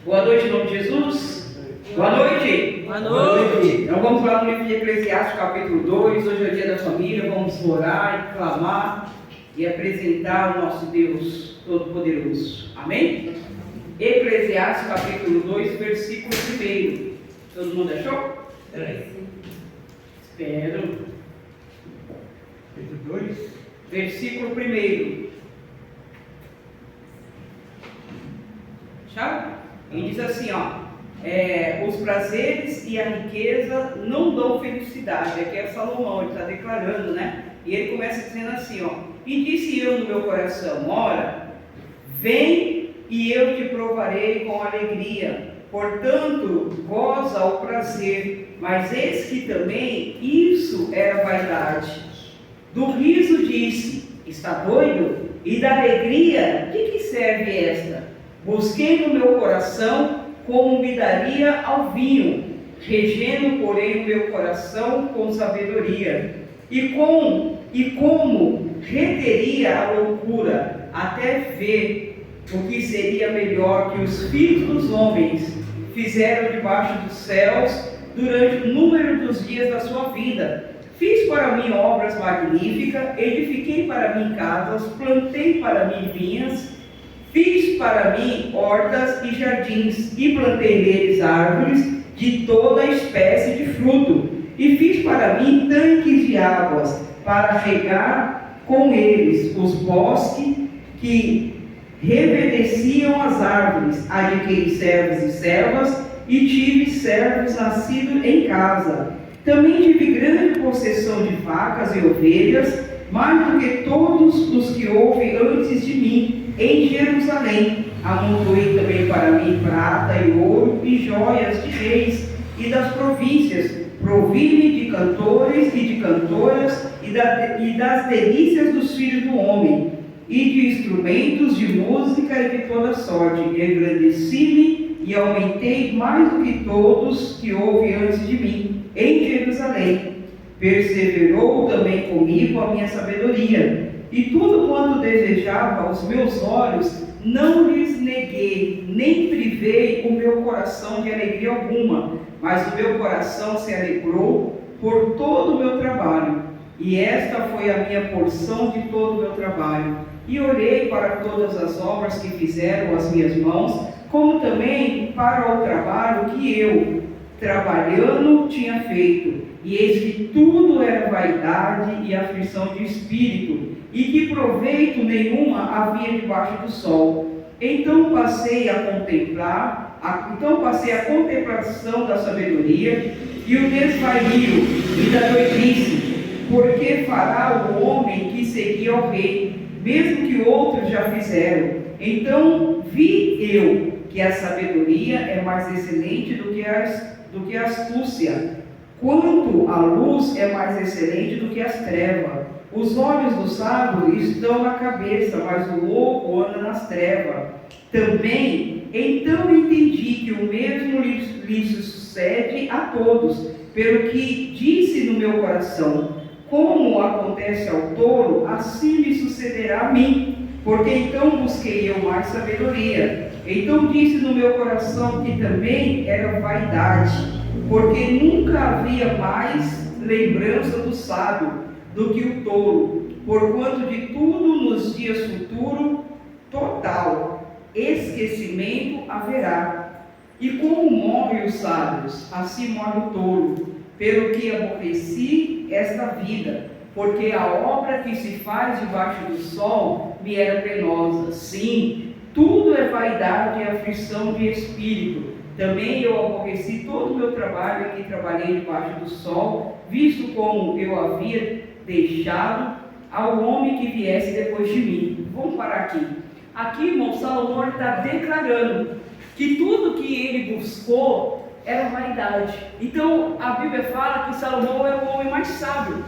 Boa noite, em nome de Jesus. Boa noite. Boa noite. Então vamos lá no livro de Eclesiastes, capítulo 2. Hoje é o dia da família. Vamos orar e clamar e apresentar o nosso Deus Todo-Poderoso. Amém? Eclesiastes, capítulo 2, versículo 1. Todo mundo achou? Espero. Capítulo 2. Versículo 1. Acharam? E diz assim, os prazeres e a riqueza não dão felicidade. Aqui é Salomão, ele está declarando, né? E ele começa dizendo assim, e disse eu no meu coração, ora, vem e eu te provarei com alegria, portanto, goza o prazer, mas eis que também isso era vaidade. Do riso disse, está doido? E da alegria, de que serve esta? Busquei no meu coração como me daria ao vinho, regendo, porém, o meu coração com sabedoria. E como reteria a loucura, até ver o que seria melhor que os filhos dos homens fizeram debaixo dos céus durante o número dos dias da sua vida. Fiz para mim obras magníficas, edifiquei para mim casas, plantei para mim vinhas, fiz para mim hortas e jardins, e plantei neles árvores de toda espécie de fruto, e fiz para mim tanques de águas, para regar com eles os bosques que reverdeciam as árvores. Adquiri servos e servas, e tive servos nascidos em casa. Também tive grande possessão de vacas e ovelhas, mais do que todos os que houve antes de mim, em Jerusalém. Amontoei também para mim prata e ouro e joias de reis e das províncias. Provi-me de cantores e de cantoras e das delícias dos filhos do homem, e de instrumentos de música e de toda sorte. Engrandeci-me e aumentei mais do que todos que houve antes de mim, em Jerusalém. Perseverou também comigo a minha sabedoria, e tudo quanto desejava os meus olhos, não lhes neguei, nem privei o meu coração de alegria alguma, mas o meu coração se alegrou por todo o meu trabalho, e esta foi a minha porção de todo o meu trabalho. E olhei para todas as obras que fizeram as minhas mãos, como também para o trabalho que eu, trabalhando, tinha feito. E eis que tudo era vaidade e aflição de espírito, e que proveito nenhuma havia debaixo do sol. Então passei a contemplação da sabedoria e o desvario e da doidice, porque fará o homem que seguia ao rei, mesmo que outros já fizeram. Então vi eu que a sabedoria é mais excelente do que a astúcia, quanto a luz é mais excelente do que as trevas. Os olhos do sábio estão na cabeça, mas o louco anda nas trevas. Também, então entendi que o mesmo lhe sucede a todos, pelo que disse no meu coração, como acontece ao touro, assim me sucederá a mim, porque então busquei eu mais sabedoria. Então disse no meu coração que também era vaidade, porque nunca havia mais lembrança do sábio do que o touro, porquanto de tudo nos dias futuros, total esquecimento haverá. E como morrem os sábios, assim morre o touro, pelo que aborreci esta vida, porque a obra que se faz debaixo do sol me era penosa. Sim, tudo é vaidade e aflição de espírito. Também eu aborreci todo o meu trabalho em que trabalhei debaixo do sol, visto como eu havia deixado ao homem que viesse depois de mim. Vamos parar aqui. Aqui, irmão, Salomão está declarando que tudo que ele buscou era vaidade. Então, a Bíblia fala que Salomão era o homem mais sábio.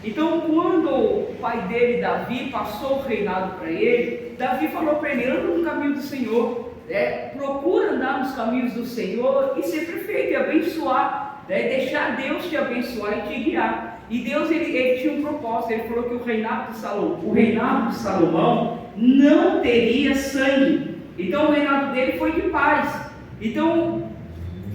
Então, quando o pai dele, Davi, passou o reinado para ele, Davi falou para ele, anda no caminho do Senhor, procura andar nos caminhos do Senhor e ser perfeito e abençoar, deixar Deus te abençoar e te guiar. E Deus, ele tinha um propósito. Ele falou que o reinado de Salomão não teria sangue. Então o reinado dele foi de paz. Então,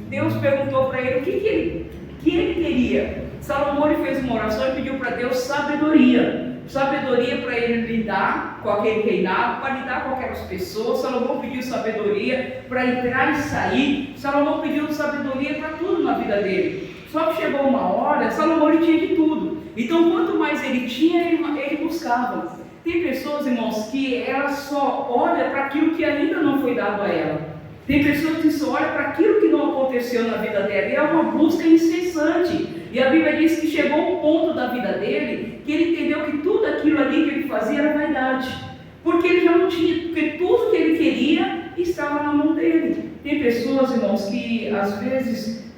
Deus perguntou para ele o que ele queria. Salomão fez uma oração e pediu para Deus sabedoria. Sabedoria para ele lidar com aquele reinado, para lidar com aquelas pessoas. Salomão pediu sabedoria para entrar e sair. Salomão pediu sabedoria para tudo na vida dele. Só que chegou uma hora, Salomão ele tinha de tudo. Então, quanto mais ele tinha, ele buscava. Tem pessoas, irmãos, que ela só olha para aquilo que ainda não foi dado a ela. Tem pessoas que só olham para aquilo que não aconteceu na vida dela. E é uma busca incessante. E a Bíblia diz que chegou um ponto da vida dele que ele entendeu que tudo aquilo ali que ele fazia era vaidade. Porque ele já não tinha, porque tudo que ele queria estava na mão dele. Tem pessoas, irmãos, que às vezes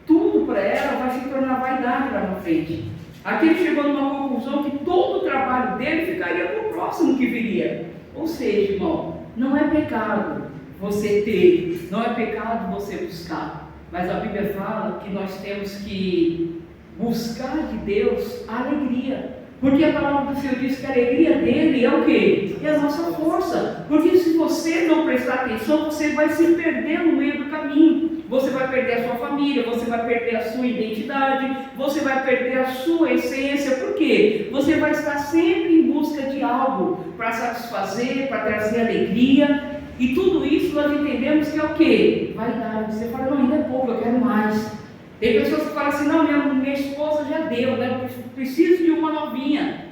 tudo para ela vai se tornar vaidade lá na frente. Aqui ele chegou numa conclusão que todo o trabalho dele ficaria para o próximo que viria. Ou seja, irmão, não é pecado você ter, não é pecado você buscar, mas a Bíblia fala que nós temos que buscar de Deus a alegria, porque a palavra do Senhor diz que a alegria dele é o quê? É a nossa força, porque se você não prestar atenção, você vai se perder no meio do caminho, você vai perder a sua família, você vai perder a sua identidade, você vai perder a sua essência. Por quê? Você vai estar sempre em busca de algo para satisfazer, para trazer alegria. E tudo isso nós entendemos que é o quê? Vaidade. Você fala, não, ainda é pouco, eu quero mais. Tem pessoas que falam assim, não, minha esposa já deu, né? Eu preciso de uma novinha.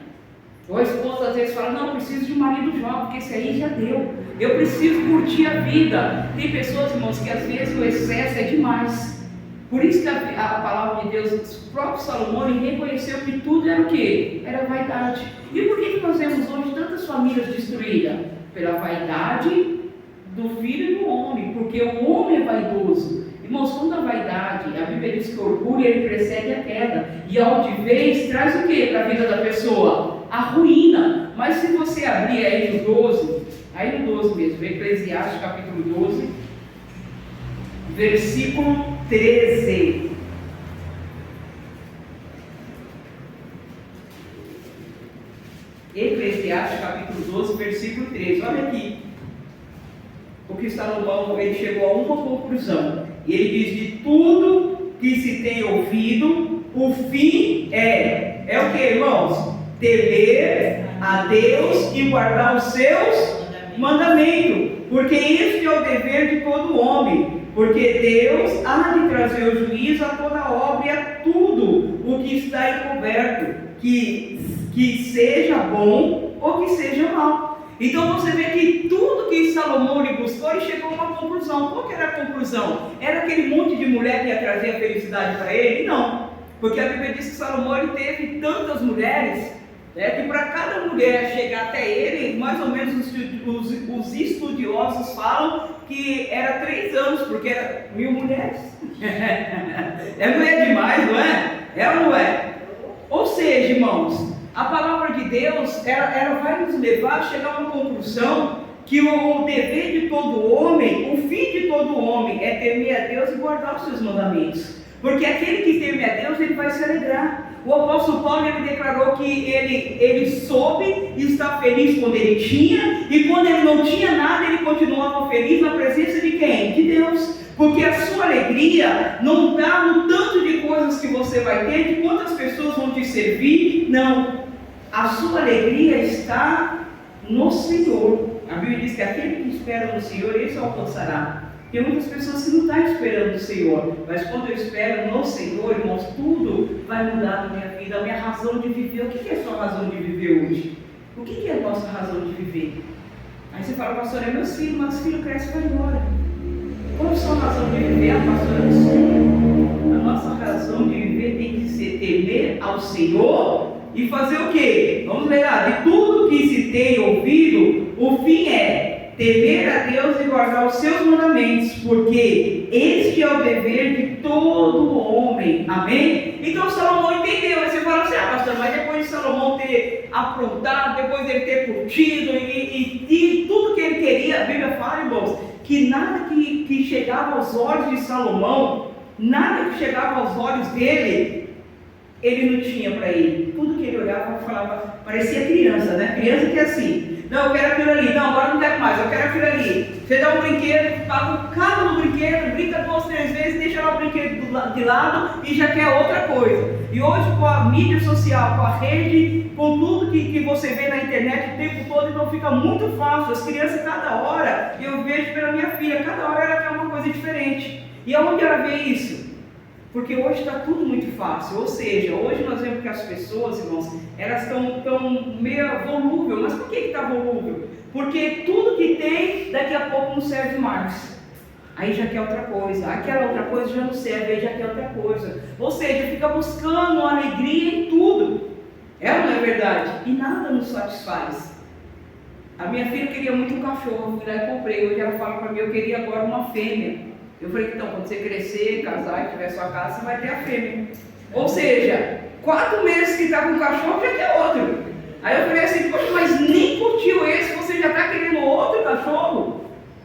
Ou a esposa às vezes fala, não, eu preciso de um marido jovem, porque esse aí já deu. Eu preciso curtir a vida. Tem pessoas, irmãos, que às vezes o excesso é demais. Por isso que a palavra de Deus, o próprio Salomão, ele reconheceu que tudo era o quê? Era vaidade. E por que nós vemos hoje tantas famílias destruídas? Pela vaidade do filho e do homem, porque o homem é vaidoso. Irmãos, quando a vaidade, a Bíblia diz que o orgulho ele precede a queda, e a altivez traz o que para a vida da pessoa? A ruína. Mas se você abrir aí no 12, aí no 12 mesmo, Eclesiastes capítulo 12, versículo 13. Eclesiastes capítulo 12, versículo 13, olha aqui. Porque Salomão ele chegou a uma conclusão, e ele diz: de tudo que se tem ouvido, o fim é o que, irmãos? Temer a Deus e guardar os seus mandamentos, porque este é o dever de todo homem, porque Deus há de trazer o juízo a toda obra e a tudo o que está encoberto, que seja bom ou que seja mal. Então você vê que tudo que Salomão lhe buscou, ele chegou a uma conclusão. Qual que era a conclusão? Era aquele monte de mulher que ia trazer a felicidade para ele? Não, porque a Bíblia diz que Salomão ele teve tantas mulheres, que para cada mulher chegar até ele, mais ou menos os estudiosos falam que era 3 anos, porque era 1000 mulheres. É mulher demais, não é? É ou não é? Ou seja, irmãos, a palavra de Deus, ela vai nos levar a chegar a uma conclusão que o dever de todo homem, o fim de todo homem é temer a Deus e guardar os seus mandamentos. Porque aquele que teme a Deus, ele vai se alegrar. O apóstolo Paulo, ele declarou que ele soube estar feliz quando ele tinha, e quando ele não tinha nada, ele continuava feliz na presença de quem? De Deus. Porque a sua alegria não está no tanto de coisas que você vai ter, de quantas pessoas vão te servir, não. A sua alegria está no Senhor. A Bíblia diz que aquele que espera no Senhor, esse alcançará. Tem muitas pessoas que não estão esperando no Senhor, mas quando eu espero no Senhor, irmãos, tudo vai mudar na minha vida, a minha razão de viver. O que é a sua razão de viver hoje? O que é a nossa razão de viver? Aí você fala, pastor, é meus filhos, mas os filhos crescem e vão embora. Qual é a sua razão de viver? Pastor, eu não sei. A nossa razão de viver tem que ser temer ao Senhor e fazer o quê? Vamos ler lá, de tudo que se tem ouvido, o fim é temer a Deus e guardar os seus mandamentos, porque este é o dever de todo homem. Amém? Então Salomão entendeu. Aí você fala assim, pastor, mas depois de Salomão ter aprontado, depois dele ter curtido e tudo que ele queria, a Bíblia fala, irmãos, que nada que chegava aos olhos de Salomão, nada que chegava aos olhos dele, ele não tinha para ele. Tudo que ele olhava e falava, parecia criança, né? Criança que é assim, não, eu quero aquilo ali, não, agora não quero mais, eu quero aquilo ali. Você dá um brinquedo, paga o caro no brinquedo, brinquedo, brinca 2, 3 vezes, deixa lá o brinquedo de lado e já quer outra coisa. E hoje com a mídia social, com a rede, com tudo que você vê na internet o tempo todo, então fica muito fácil. As crianças, cada hora, eu vejo pela minha filha, cada hora ela quer uma coisa diferente. E aonde ela vê isso? Porque hoje está tudo muito fácil, ou seja, hoje nós vemos que as pessoas, irmãos, elas estão meio volúvel. Mas por que está volúvel? Porque tudo que tem, daqui a pouco não serve mais. Aí já quer outra coisa, aquela outra coisa já não serve, aí já quer outra coisa. Ou seja, fica buscando alegria em tudo. É ou não é verdade? E nada nos satisfaz. A minha filha queria muito um cachorro, eu fui lá e comprei. Hoje ela fala para mim, eu queria agora uma fêmea. Eu falei, então, quando você crescer, casar e tiver sua casa, você vai ter a fêmea. Ou seja, 4 meses que está com o cachorro, já quer outro. Aí eu falei assim, poxa, mas nem curtiu esse, você já está querendo outro cachorro?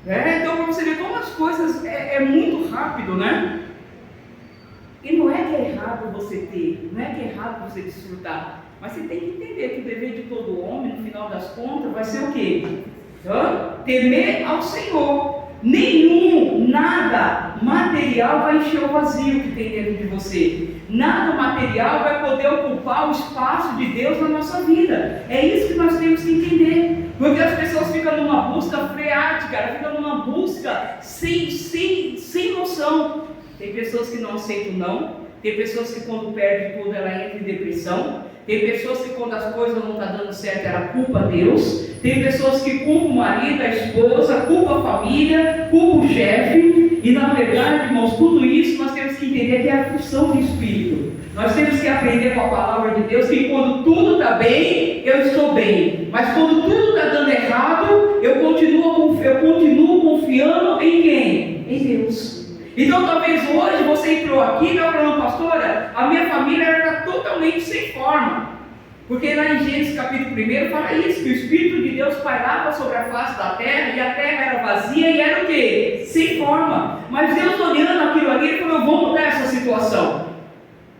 Então, para você ver como as coisas é muito rápido, né? E não é que é errado você ter, não é que é errado você desfrutar, mas você tem que entender que o dever de todo homem, no final das contas, vai ser o quê? Temer ao Senhor. Nada material vai encher o vazio que tem dentro de você. Nada material vai poder ocupar o espaço de Deus na nossa vida. É isso que nós temos que entender. Porque as pessoas ficam numa busca freática, elas ficam numa busca sem noção. Tem pessoas que não aceitam não. Tem pessoas que quando perde tudo ela entra em depressão. Tem pessoas que quando as coisas não estão dando certo, ela culpa Deus. Tem pessoas que culpam o marido, a esposa, culpam a família, culpam o chefe. E na verdade, irmãos, tudo isso nós temos que entender que é a função do Espírito. Nós temos que aprender com a palavra de Deus que quando tudo está bem, eu estou bem. Mas quando tudo está dando errado, eu continuo confiando em quem? Em Deus. Então talvez hoje você entrou aqui e está falando, pastora, a minha família está totalmente sem forma. Porque lá em Gênesis capítulo 1 fala isso, que o Espírito de Deus pairava sobre a face da terra e a terra era vazia e era o quê? Sem forma. Mas Deus olhando aquilo ali, ele falou, eu vou mudar essa situação.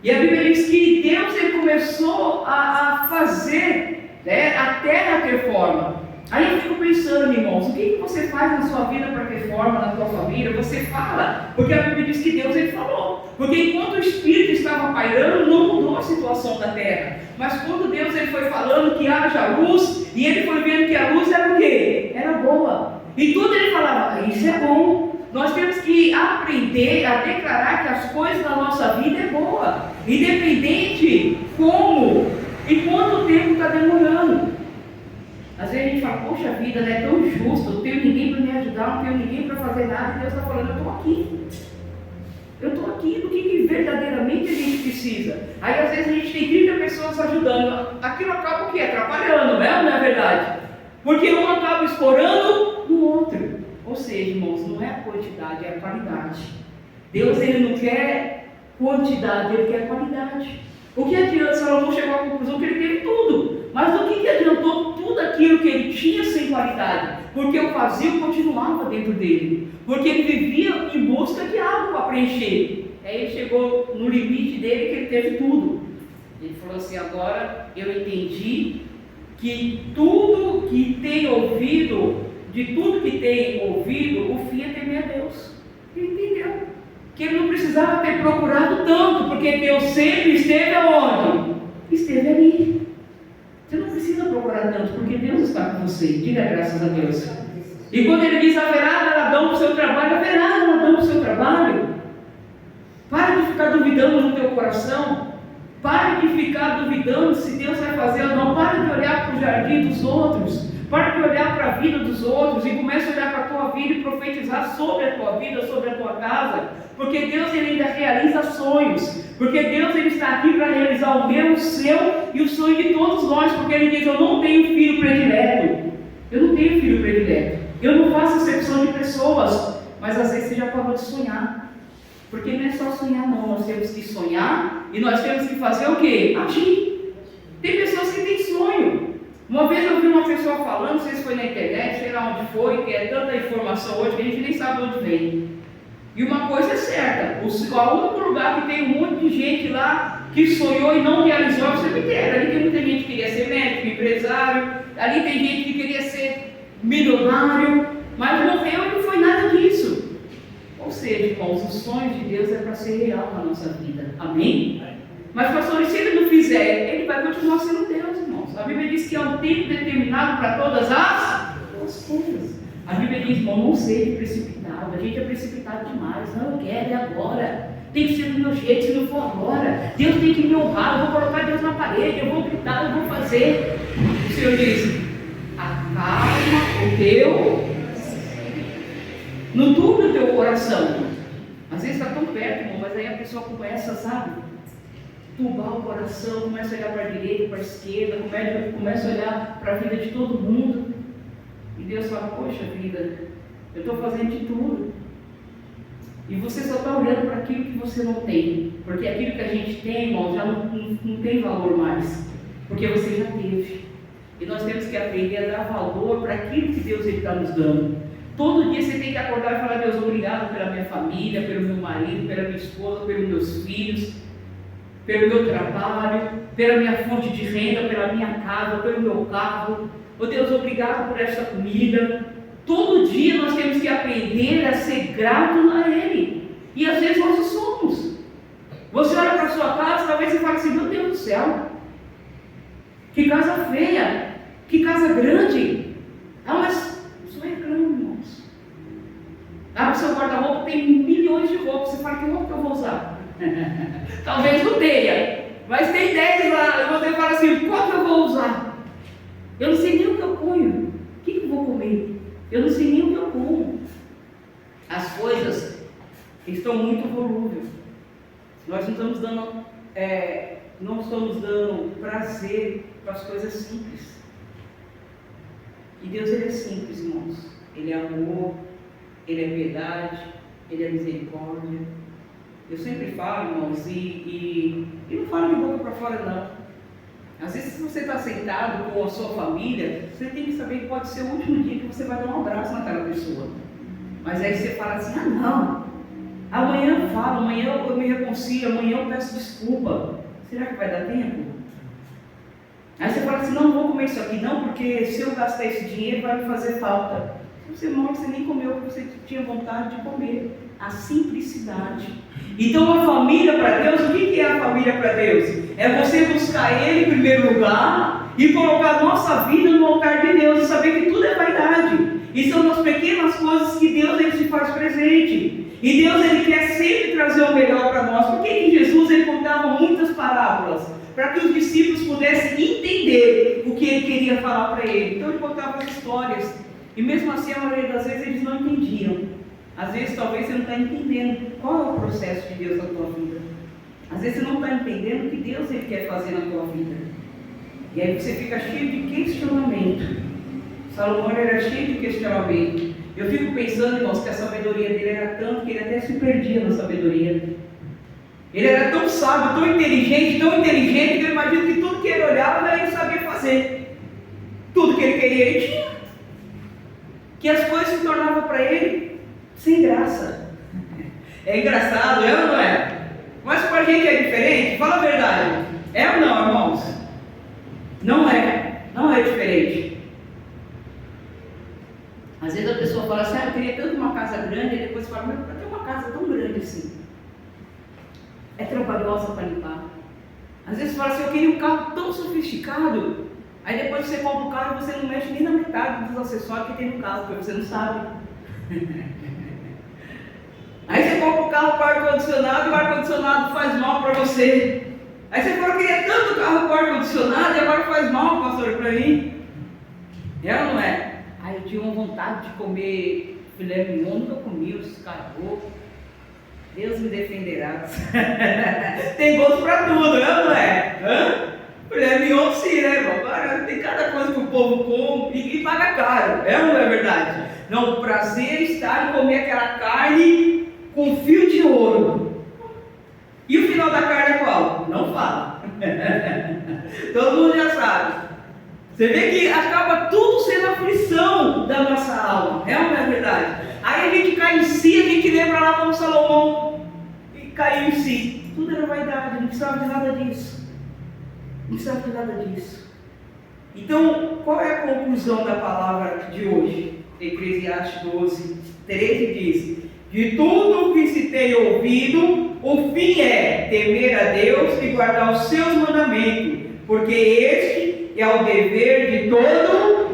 E a Bíblia diz que Deus ele começou a fazer a terra ter forma. Aí eu fico pensando, irmãos, o que você faz na sua vida para ter forma na tua família? Você fala, porque a Bíblia diz que Deus ele falou. Porque enquanto o Espírito estava pairando, não mudou a situação da terra. Mas quando Deus ele foi falando que haja luz, e ele foi vendo que a luz era o quê? Era boa. E tudo ele falava, isso é bom. Nós temos que aprender a declarar que as coisas da nossa vida é boa. Independente como e quanto tempo está demorando. Às vezes a gente fala, poxa vida, não é tão justo, não tenho ninguém para me ajudar, não tenho ninguém para fazer nada, e Deus está falando, eu estou aqui. Eu estou aqui do que verdadeiramente a gente precisa. Aí às vezes a gente tem 30 pessoas ajudando, aquilo acaba o quê? Atrapalhando, né? Não é verdade? Porque um acaba explorando no outro. Ou seja, irmãos, não é a quantidade, é a qualidade. Deus ele não quer quantidade, ele quer qualidade. O que adianta? Salomão chegou à conclusão que ele teve tudo. Mas do que adiantou tudo aquilo que ele tinha sem qualidade? Porque o vazio continuava dentro dele. Porque ele vivia em busca de algo para preencher. Aí ele chegou no limite dele que ele teve tudo. Ele falou assim, agora eu entendi que tudo que tem ouvido, de tudo que tem ouvido, o fim é temer a Deus. Ele entendeu. Que ele não precisava ter procurado tanto, porque Deus sempre esteve aonde? Esteve ali. Você não precisa procurar tanto, porque Deus está com você. Diga graças a Deus. E quando ele diz haverá galardão para o seu trabalho, haverá galardão para o seu trabalho. Pare de ficar duvidando no teu coração. Pare de ficar duvidando se Deus vai fazer ou não. Pare de olhar para o jardim dos outros. Pare de olhar para a vida dos outros e comece a olhar para a tua vida e profetizar sobre a tua vida, sobre a tua casa. Porque Deus ele ainda realiza sonhos. Porque Deus ele está aqui para realizar o meu, o seu e o sonho de todos nós. Porque ele diz, eu não tenho filho predileto. Eu não tenho filho predileto. Eu não faço exceção de pessoas. Mas às vezes você já parou de sonhar. Porque não é só sonhar não. Nós temos que sonhar e nós temos que fazer o quê? Agir. Tem pessoas que têm sonho. Uma vez eu vi uma pessoa falando, não sei se foi na internet, sei lá onde foi, que é tanta informação hoje que a gente nem sabe de onde vem. E uma coisa é certa, o único lugar que tem um monte de gente lá que sonhou e não realizou é o cemitério. Ali tem muita gente que queria ser médico, empresário, ali tem gente que queria ser milionário, mas morreu e não foi nada disso. Ou seja, irmãos, os sonhos de Deus é para ser real na nossa vida. Amém? Mas, pastor, se ele não fizer, ele vai continuar sendo Deus, irmãos. A Bíblia diz que é um tempo determinado para todas as coisas. A Bíblia diz, irmão, não seja precipitado. A gente é precipitado demais. Não, eu quero, é agora. Tem que ser do meu jeito, se não for agora. Deus tem que me honrar. Eu vou colocar Deus na parede, eu vou gritar, eu vou fazer. O Senhor diz, acalma o teu, não turbe o teu coração. Às vezes está tão perto, irmão, mas aí a pessoa começa, sabe, turbar o coração, começa a olhar para a direita, para a esquerda, começa a olhar para a vida de todo mundo. E Deus fala, poxa vida, eu estou fazendo de tudo. E você só está olhando para aquilo que você não tem. Porque aquilo que a gente tem, irmão, já não tem valor mais. Porque você já teve. E nós temos que aprender a dar valor para aquilo que Deus está nos dando. Todo dia você tem que acordar e falar, Deus, obrigado pela minha família, pelo meu marido, pela minha esposa, pelos meus filhos, pelo meu trabalho, pela minha fonte de renda, pela minha casa, pelo meu carro. Oh Deus, obrigado por esta comida. Todo dia nós temos que aprender a ser gratos a Ele. E às vezes nós somos. Você olha para a sua casa, talvez você fale assim, meu Deus do céu, que casa feia, que casa grande. Ah, mas isso é reclamo, irmãos. Ah, o seu guarda-roupa tem milhões de roupas. Você fala, que roupa que eu vou usar? Talvez não tenha, mas tem 10 lá. E você fala assim, qual que eu vou usar? Eu não sei nem o que eu ponho. O que eu vou comer? Eu não sei nem o que eu como. As coisas estão muito volúveis. Nós não estamos dando prazer para as coisas simples. E Deus, Ele é simples, irmãos. Ele é amor, Ele é piedade, Ele é misericórdia. Eu sempre falo, irmãos, e não falo de boca para fora, não. Às vezes, se você está sentado com a sua família, você tem que saber que pode ser o último dia que você vai dar um abraço naquela pessoa. Mas aí você fala assim, não, amanhã eu falo, amanhã eu me reconcilio, amanhã eu peço desculpa. Será que vai dar tempo? Aí você fala assim, não vou comer isso aqui não, porque se eu gastar esse dinheiro vai me fazer falta. Você morre, você nem comeu o que você tinha vontade de comer. A simplicidade. Então a família para Deus, o que é a família para Deus? É você buscar Ele em primeiro lugar e colocar a nossa vida no altar de Deus e saber que tudo é vaidade. E são as pequenas coisas que Deus Ele se faz presente. E Deus Ele quer sempre trazer o melhor para nós. Por que Jesus Ele contava muitas parábolas? Para que os discípulos pudessem entender o que Ele queria falar para Ele. Então Ele contava as histórias. E mesmo assim, a maioria das vezes eles não entendiam. Às vezes, talvez você não está entendendo qual é o processo de Deus na tua vida. Às vezes, você não está entendendo o que Deus Ele quer fazer na tua vida. E aí você fica cheio de questionamento. Salomão era cheio de questionamento. Eu fico pensando, irmãos, que a sabedoria dele era tanto que ele até se perdia na sabedoria. Ele era tão sábio, tão inteligente, que eu imagino que tudo que ele olhava, ele sabia fazer. Tudo que ele queria, ele tinha. Que as coisas se tornavam para ele sem graça. É engraçado, é ou não é? Mas para a gente é diferente? Fala a verdade. É ou não, irmãos? Não é diferente. Às vezes a pessoa fala assim, eu queria tanto uma casa grande, e depois fala, mas para ter uma casa tão grande assim? É trabalhosa para limpar. Às vezes fala assim, eu queria um carro tão sofisticado. Aí depois você compra o carro e você não mexe nem na metade dos acessórios que tem no carro, porque você não sabe. Aí você compra o carro com ar-condicionado e o ar-condicionado faz mal para você. Aí você fala, eu queria tanto carro com ar-condicionado e agora faz mal, pastor, para mim. É ou não é? Aí eu tinha uma vontade de comer filé mignon, nunca comi os escargot. Deus me defenderá. Tem gosto para tudo, né, não é? Filé mignon sim, né, irmão? Agora tem cada coisa que o povo come e paga caro. É ou não é verdade? Não, o prazer está em comer aquela carne com fio de ouro. E o final da carne é qual? Não fala. Todo mundo já sabe. Você vê que acaba tudo sendo aflição da nossa alma. É ou não é verdade? Aí a gente cai em si, a gente lembra lá como Salomão e caiu em si. Tudo era vaidade, não precisava de nada disso. Não precisava de nada disso. Então, qual é a conclusão da palavra de hoje? Eclesiastes 12, 13 diz: De tudo o que se tem ouvido, o fim é temer a Deus e guardar os seus mandamentos, porque este é o dever de todo.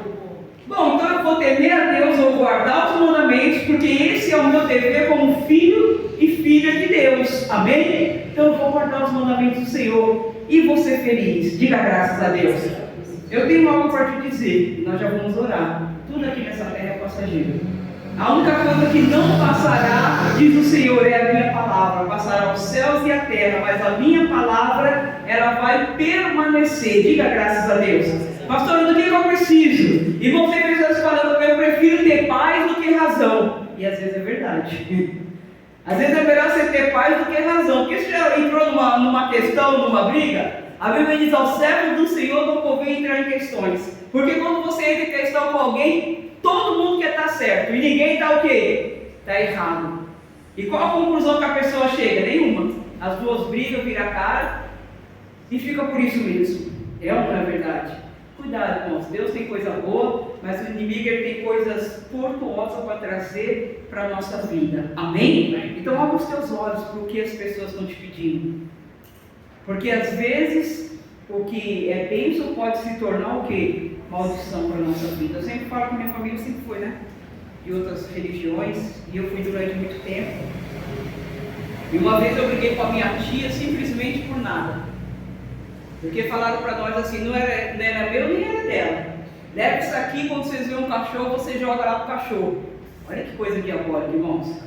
Bom, então eu vou temer a Deus, vou guardar os mandamentos, porque esse é o meu dever como filho e filha de Deus. Amém? Então eu vou guardar os mandamentos do Senhor e vou ser feliz. Diga graças a Deus. Eu tenho algo para te dizer, e nós já vamos orar. Tudo aqui nessa terra é passageiro. A única coisa que não passará, diz o Senhor, é a minha palavra. Passará os céus e a terra, mas a minha palavra, ela vai permanecer. Diga graças a Deus. Pastor, do que eu preciso? E você precisa falando, eu prefiro ter paz do que razão. E às vezes é verdade. Às vezes é melhor você ter paz do que razão. Porque você já entrou numa questão, numa briga? A Bíblia diz, ao servo do Senhor não convém entrar em questões. Porque quando você entra em questão com alguém, todo mundo quer estar certo. E ninguém está o quê? Está errado. E qual a conclusão que a pessoa chega? Nenhuma. As duas brigam, viram a cara e fica por isso mesmo. É ou não é verdade? Cuidado, irmãos. Deus tem coisa boa, mas o inimigo ele tem coisas tortuosas para trazer para a nossa vida. Amém? Então abra os teus olhos para o que as pessoas estão te pedindo. Porque às vezes o que é bênção pode se tornar o quê? Maldição para a nossa vida. Eu sempre falo que minha família sempre foi, né? De outras religiões, e eu fui durante muito tempo. E uma vez eu briguei com a minha tia simplesmente por nada. Porque falaram para nós assim, não era meu nem era dela. Leva isso aqui, quando vocês veem um cachorro, você joga lá pro cachorro. Olha que coisa diabólica, irmãos.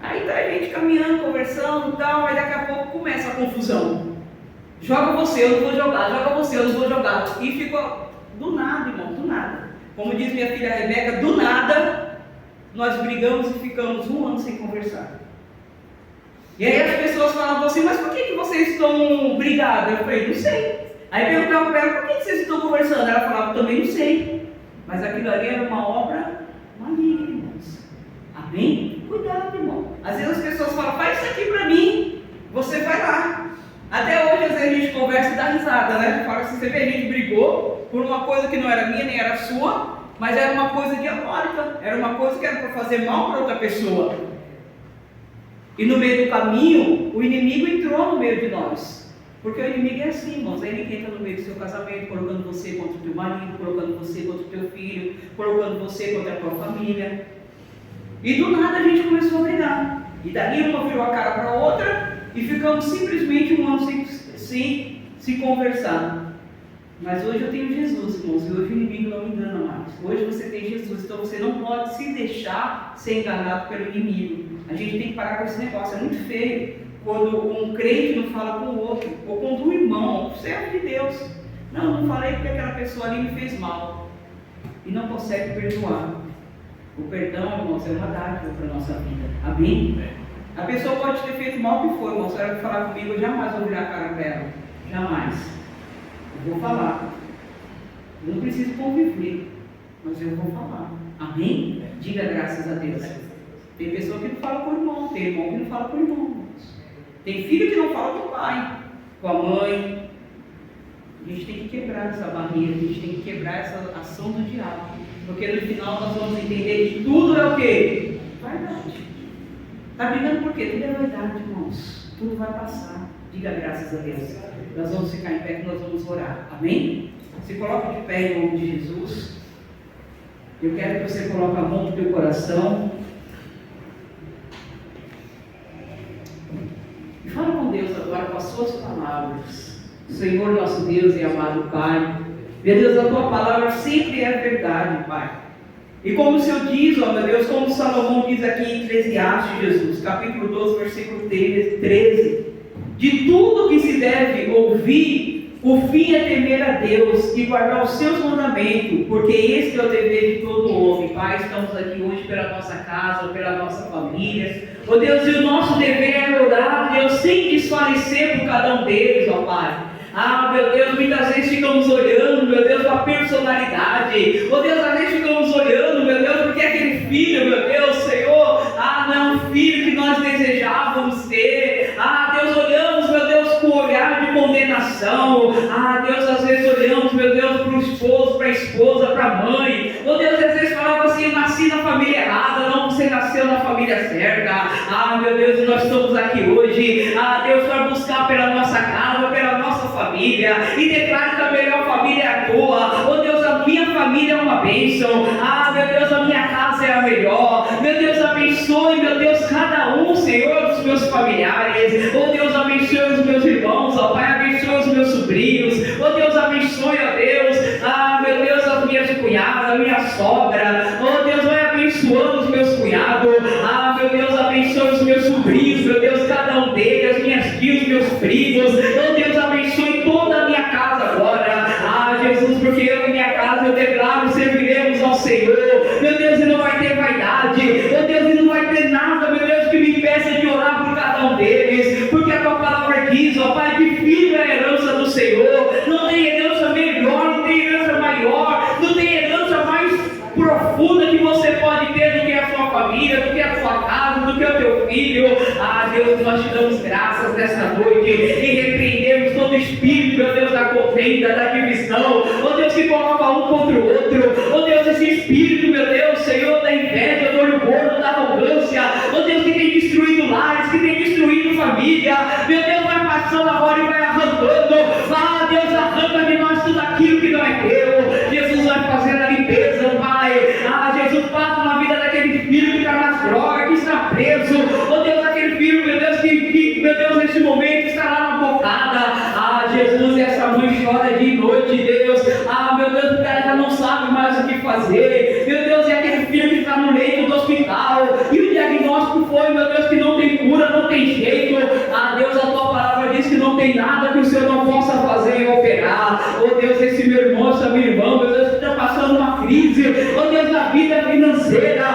Aí tá a gente caminhando, conversando e tal, mas daqui a pouco começa a confusão. Joga você, eu não vou jogar, joga você, eu não vou jogar. E ficou do nada, irmão, do nada. Como diz minha filha Rebeca, do nada, nós brigamos e ficamos 1 ano sem conversar. E aí as pessoas falavam assim, mas por que vocês estão brigados? Eu falei, não sei. Aí perguntava para ela, por que vocês estão conversando? Ela falava, também não sei. Mas aquilo ali era uma obra maligna, irmãos. Amém? Cuidado, irmão. Às vezes as pessoas falam, faz isso aqui para mim. Você vai lá. Até hoje, às vezes a gente conversa e dá risada, né? Fala assim, você vê, a gente brigou por uma coisa que não era minha, nem era sua, mas era uma coisa diabólica. Era uma coisa que era para fazer mal para outra pessoa. E no meio do caminho, o inimigo entrou no meio de nós. Porque o inimigo é assim, irmãos. Ele entra no meio do seu casamento, colocando você contra o teu marido, colocando você contra o teu filho, colocando você contra a tua família. E do nada a gente começou a brigar. E dali uma virou a cara para a outra e ficamos simplesmente 1 ano sem se conversar. Mas hoje eu tenho Jesus, irmãos, e hoje o inimigo não me engana mais. Hoje você tem Jesus, então você não pode se deixar ser enganado pelo inimigo. A gente tem que parar com esse negócio, é muito feio quando um crente não fala com o outro, ou quando um irmão, um servo de Deus. Não falei porque aquela pessoa ali me fez mal. E não consegue perdoar. O perdão, irmãos, é uma dádiva para a nossa vida. Amém? A pessoa pode ter feito mal o que for, irmão. Se ela falar comigo, eu jamais vou virar a cara para ela. Jamais. Eu vou falar. Eu não preciso conviver, mas eu vou falar. Amém? Diga graças a Deus. Tem pessoa que não fala com o irmão, tem irmão que não fala com o irmão. Tem filho que não fala com o pai, com a mãe. A gente tem que quebrar essa barreira, a gente tem que quebrar essa ação do diabo. Porque no final nós vamos entender que tudo é o quê? Vaidade. Está brigando por quê? Tudo é vaidade, irmãos. Tudo vai passar. Diga graças a Deus. Nós vamos ficar em pé e nós vamos orar. Amém? Se coloca de pé em nome de Jesus. Eu quero que você coloque a mão no teu coração. E fala com Deus agora com as suas palavras. Senhor nosso Deus e amado Pai. Meu Deus, a tua palavra sempre é verdade, Pai. E como o Senhor diz, ó meu Deus, como Salomão diz aqui em Eclesiastes, Jesus, capítulo 12, versículo 13. De tudo que se deve ouvir, o fim é temer a Deus e guardar os seus mandamentos, porque este é o dever de todo homem. Pai, estamos aqui hoje pela nossa casa, pela nossa família. Ó Deus, e o nosso dever é orar, Deus, sem desfalecer por cada um deles, ó Pai. Ah, meu Deus, muitas vezes ficamos olhando, meu Deus, para a personalidade. Oh Deus, às vezes ficamos olhando, meu Deus, porque aquele filho, meu Deus, Senhor, não é um filho que nós desejávamos ter. Deus, olhamos, meu Deus, com um olhar de condenação. Deus, às vezes olhamos, meu Deus, para o esposo, para a esposa, para a mãe. Oh Deus, às vezes falava assim, eu nasci na família errada. Não, você nasceu na família certa. Ah, meu Deus, nós estamos aqui hoje, Deus, para buscar pela nossa casa, pela nossa família, e declaro que a melhor família é a tua. Oh Deus, a minha família é uma bênção. Ah, meu Deus, a minha casa é a melhor. Meu Deus, abençoe, meu Deus, cada um, Senhor, dos meus familiares. Oh Deus, abençoe os meus irmãos, ó Pai, abençoe os meus sobrinhos. Oh Deus, abençoe, ó Deus, meu Deus, as minhas cunhadas, a minha sogra. Oh Deus, vai abençoando os meus cunhados. Meu Deus, abençoe os meus sobrinhos, meu Deus, cada um deles, as minhas tias, meus primos. Oh Deus, abençoe toda a minha casa agora. Jesus, porque eu e minha casa, eu declaro, serviremos ao Senhor. Meu Deus, e não vai ter vaidade. Meu Deus, e não vai ter nada, meu Deus, que me impeça de orar por cada um deles. Porque a tua palavra diz, ó Pai, que filho é a herança do Senhor. Não tem herança melhor, não tem herança maior, não tem herança mais profunda que você pode ter do que a sua família, do que a sua casa, do que o teu filho. Deus, nós te damos graças nesta noite e repreendemos todo espírito, meu Deus, da contenda, da divisão, oh Deus, que coloca um contra o outro, oh Deus, esse espírito, meu Deus, Senhor, da inveja, do orgulho, da arrogância, oh Deus, que tem destruído lares, que tem destruído família, meu Deus, vai passando agora e vai arrancando. Deus, arranca de nós tudo aquilo que não é teu. Jesus vai fazer a limpeza, Pai. Jesus, passa na vida daquele filho que está nas drogas, que está preso. Oh Deus, aquele filho, meu Deus, que meu Deus, nesse momento está lá na bocada. Jesus, essa mãe chora de noite, Deus. Meu Deus, o cara já não sabe mais o que fazer. Meu Deus, é aquele filho que está no leito do hospital. E o diagnóstico foi, meu Deus, que não tem cura, não tem jeito. Deus, a tua palavra diz que não tem nada que o Senhor não possa fazer e operar. Oh Deus, esse meu irmão, essa minha irmã, meu Deus, está passando uma crise. Oh Deus, na vida financeira.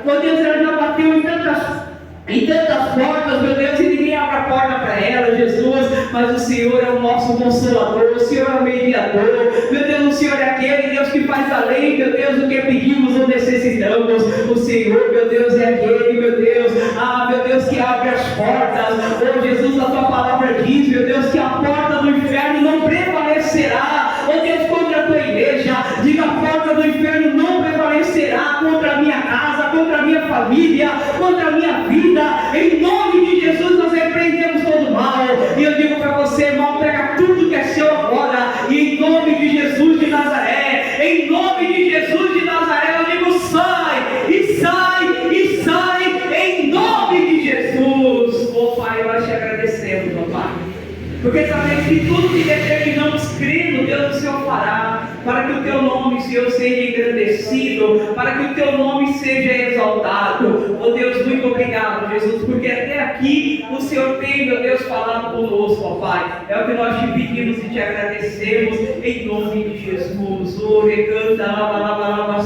Oh Deus, ela já bateu em tantas portas, meu Deus, e ninguém abre a porta para ela, Jesus. Mas o Senhor é o nosso consolador, o Senhor é o mediador. Meu Deus, o Senhor é aquele Deus que faz além, meu Deus, do que pedimos ou necessitamos. O Senhor, meu Deus, é aquele, meu Deus, meu Deus, que abre as portas. Oh Jesus, a tua palavra diz, meu Deus, que a porta do inferno não prevalecerá. Oh Deus, contra a tua igreja, diga, a porta do inferno não prevalecerá contra a minha casa, contra a minha família, contra a minha vida. Em nome de Jesus nós repreendemos todo mal. E eu digo para você, irmão, pega tudo que é seu agora. E em nome de Jesus de Nazaré, em nome de Jesus de Nazaré, eu digo, sai, e sai, e sai, em nome de Jesus. Oh Pai, nós te agradecemos, ó Pai, porque sabemos que tudo que determinamos crendo, Deus, o Senhor fará, para que o teu nome, Senhor, seja engrandecido, para que o teu nome seja exaltado. Oh Deus, muito obrigado, Jesus, porque até aqui o Senhor tem, meu Deus, falado conosco, ó Pai. É o que nós te pedimos e te agradecemos, em nome de Jesus. Oh, recanta, lava, lava, lava,